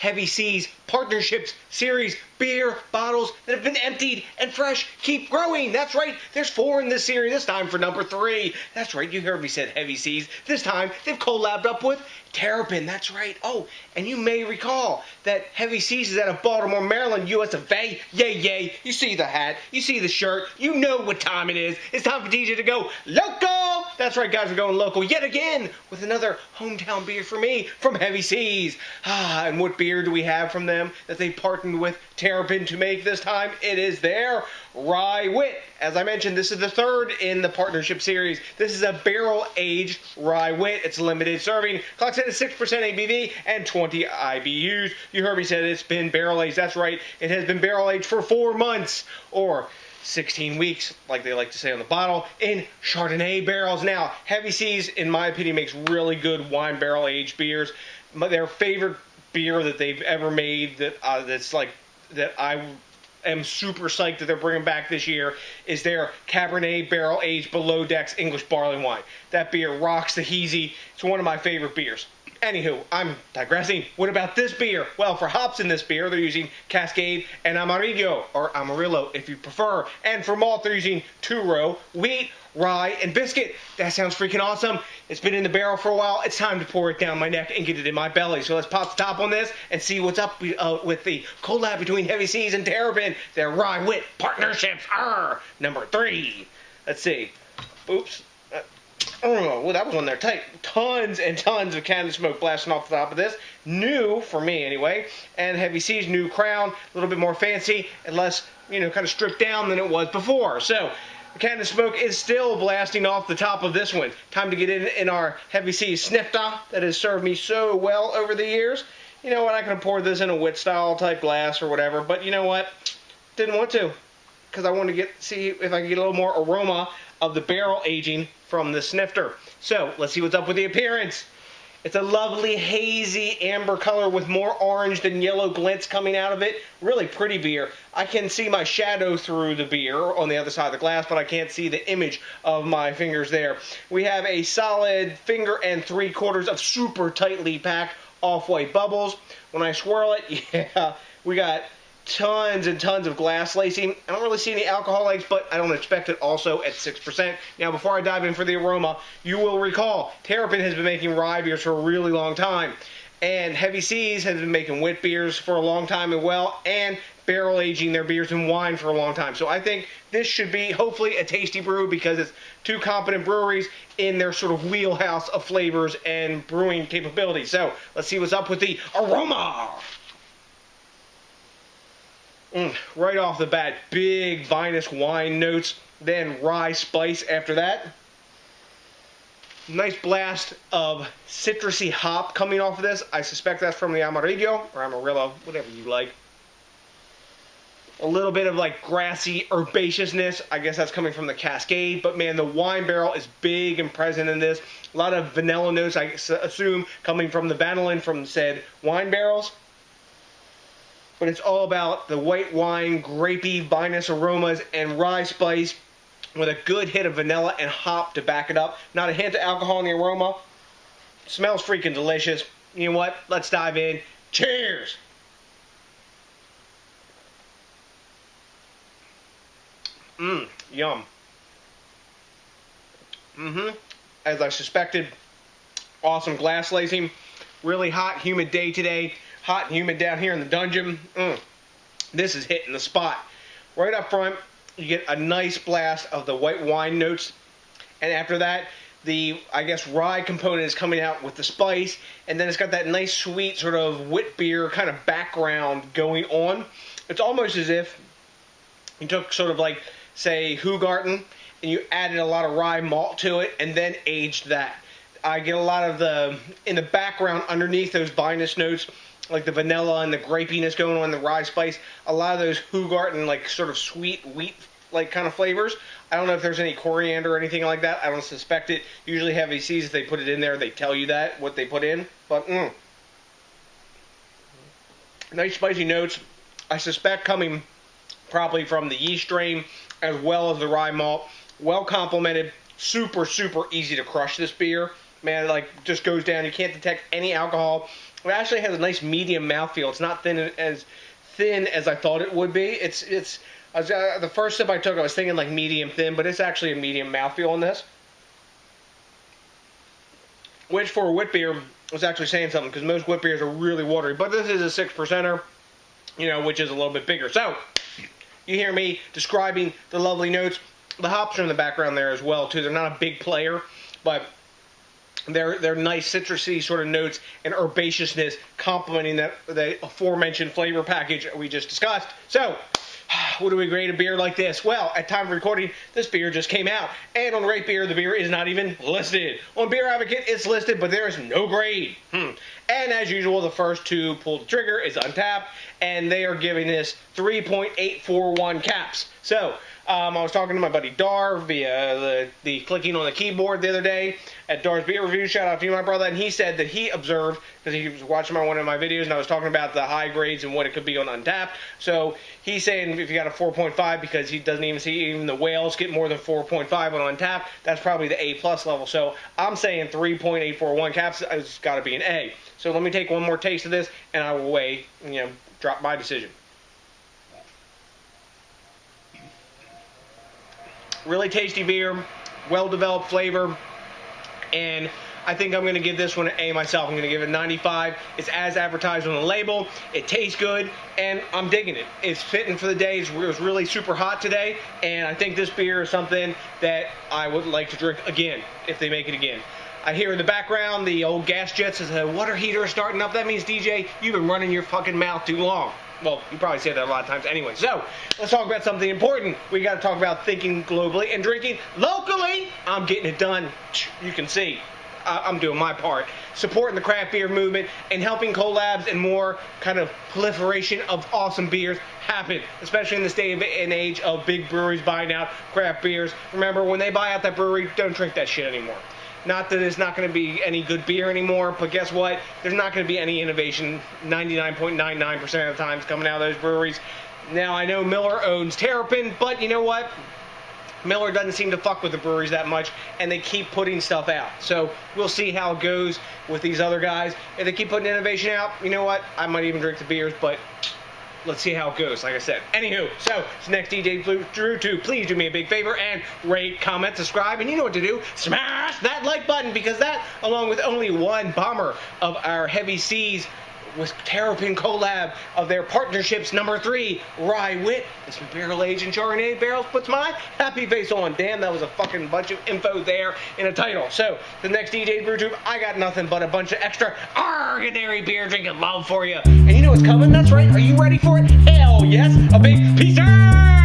Heavy Seas Partnerships Series beer bottles that have been emptied and fresh keep growing. That's right, there's 4 in this series, this time for number 3. That's right, you heard me said Heavy Seas. This time, they've collabed up with Terrapin, that's right. Oh, and you may recall that Heavy Seas is out of Baltimore, Maryland, US of A. Yay, yay. You see the hat, you see the shirt, you know what time it is. It's time for DJ to go local. That's right, guys, we're going local yet again with another hometown beer for me from Heavy Seas. And what beer do we have from them that they partnered with Terrapin to make this time? It is their Rye Wit. As I mentioned, this is the 3rd in the partnership series. This is a barrel-aged Rye Wit. It's limited serving. Clock's at a 6% ABV and 20 IBUs. You heard me say it's been barrel-aged. That's right. It has been barrel-aged for 4 months, or 16 weeks, like they like to say on the bottle, in Chardonnay barrels. Now, Heavy Seas, in my opinion, makes really good wine barrel-aged beers. Their favorite beer that they've ever made that I am super psyched that they're bringing back this year is their Cabernet barrel-aged below decks English barley wine. That beer rocks the hazy. It's one of my favorite beers. Anywho, I'm digressing. What about this beer? Well, for hops in this beer, they're using Cascade and Amarillo, or Amarillo if you prefer. And for malt, they're using two-row, wheat, rye, and biscuit. That sounds freaking awesome. It's been in the barrel for a while. It's time to pour it down my neck and get it in my belly. So let's pop the top on this and see what's up with the collab between Heavy Seas and Terrapin. Their Rye Wit Partnerships are number 3. Let's see. Oops. Oh, that was on there tight. Tons and tons of cannon smoke blasting off the top of this. New, for me anyway. And Heavy Seas new crown. A little bit more fancy and less, kind of stripped down than it was before. So, the cannon smoke is still blasting off the top of this one. Time to get in our Heavy Seas snifter that has served me so well over the years. You know what, I could have poured this in a wit style type glass or whatever, but you know what? Didn't want to, because I wanted to see if I could get a little more aroma of the barrel aging from the snifter. So, let's see what's up with the appearance. It's a lovely hazy amber color with more orange than yellow glints coming out of it. Really pretty beer. I can see my shadow through the beer on the other side of the glass, but I can't see the image of my fingers there. We have a solid 1 3/4 of super tightly packed off-white bubbles. When I swirl it, yeah, we got tons and tons of glass lacing. I don't really see any alcohol eggs, but I don't expect it also at 6%. Now, before I dive in for the aroma, you will recall Terrapin has been making rye beers for a really long time. And Heavy Seas has been making wit beers for a long time as well, and barrel aging their beers in wine for a long time. So I think this should be hopefully a tasty brew because it's 2 competent breweries in their sort of wheelhouse of flavors and brewing capability. So let's see what's up with the aroma. Right off the bat, big vinous wine notes, then rye spice after that. Nice blast of citrusy hop coming off of this. I suspect that's from the Amarillo, or Amarillo, whatever you like. A little bit of like grassy herbaceousness. I guess that's coming from the Cascade, but man, the wine barrel is big and present in this. A lot of vanilla notes, I assume, coming from the vanillin from said wine barrels. But it's all about the white wine, grapey, vinous aromas, and rye spice with a good hit of vanilla and hop to back it up. Not a hint of alcohol in the aroma. Smells freaking delicious. You know what? Let's dive in. Cheers! Yum. As I suspected, awesome glass lacing. Really hot, humid day today. Hot and humid down here in the dungeon. This is hitting the spot. Right up front, you get a nice blast of the white wine notes. And after that, the, I guess, rye component is coming out with the spice. And then it's got that nice, sweet sort of wit beer kind of background going on. It's almost as if you took sort of like, say, Hugarten, and you added a lot of rye malt to it and then aged that. I get a lot of the, in the background underneath those vinous notes, like the vanilla and the grapiness going on, the rye spice, a lot of those Hugarten, like sort of sweet wheat like kind of flavors. I don't know if there's any coriander or anything like that. I don't suspect it. Usually Heavy Seas, if they put it in there, they tell you that, what they put in. But, nice spicy notes. I suspect coming probably from the yeast strain as well as the rye malt. Well complemented. Super, super easy to crush this beer. man, it like just goes down. You can't detect any alcohol. It actually has a nice medium mouthfeel. It's not thin as I thought it would be. The first sip I took, I was thinking like medium thin, but it's actually a medium mouthfeel on this. Which for a wit beer was actually saying something, because most wit beers are really watery. But this is a 6%er, you know, which is a little bit bigger. So, you hear me describing the lovely notes. The hops are in the background there as well, too. They're not a big player, but they're nice citrusy sort of notes and herbaceousness complementing the aforementioned flavor package we just discussed. So, what do we grade a beer like this? Well, at time of recording, this beer just came out. And on Rate Beer, the beer is not even listed. On Beer Advocate, it's listed, but there is no grade. And as usual, the first to pull the trigger is Untapped, and they are giving this 3.841 caps. So, I was talking to my buddy Dar via the clicking on the keyboard the other day at Dar's Beer Review. Shout out to you, my brother. And he said that he observed, because he was watching one of my videos, and I was talking about the high grades and what it could be on Untapped. So he's saying if you got a 4.5, because he doesn't even see even the whales get more than 4.5 on Untapped, that's probably the A+ level. So I'm saying 3.841 caps has got to be an A. So let me take one more taste of this, and I will drop my decision. Really tasty beer, well-developed flavor, and I think I'm going to give this one an A myself. I'm going to give it 95. It's as advertised on the label. It tastes good, and I'm digging it. It's fitting for the day. It was really super hot today, and I think this beer is something that I would like to drink again, if they make it again. I hear in the background the old gas jets as a water heater starting up. That means, DJ, you've been running your fucking mouth too long. Well, you probably say that a lot of times anyway. So, let's talk about something important. We got to talk about thinking globally and drinking locally. I'm getting it done. You can see. I'm doing my part. Supporting the craft beer movement and helping collabs and more kind of proliferation of awesome beers happen. Especially in this day and age of big breweries buying out craft beers. Remember, when they buy out that brewery, don't drink that shit anymore. Not that it's not going to be any good beer anymore, but guess what? There's not going to be any innovation 99.99% of the time coming out of those breweries. Now, I know Miller owns Terrapin, but you know what? Miller doesn't seem to fuck with the breweries that much, and they keep putting stuff out. So, we'll see how it goes with these other guys. If they keep putting innovation out, you know what? I might even drink the beers, but let's see how it goes, like I said. Anywho, so, it's next DJs BrewTube. Please do me a big favor and rate, comment, subscribe, and you know what to do. Smash that like button, because that, along with only one bomber of our Heavy Seas with Terrapin collab of their partnerships number 3, Rye Wit, and some barrel-aged and Chardonnay barrels, puts my happy face on. Damn, that was a fucking bunch of info there in a title. So, the next DJs BrewTube, I got nothing but a bunch of extra ordinary beer drinking love for you. And you know what's coming? That's right. Are you ready for it? Hell yes. A big peace out!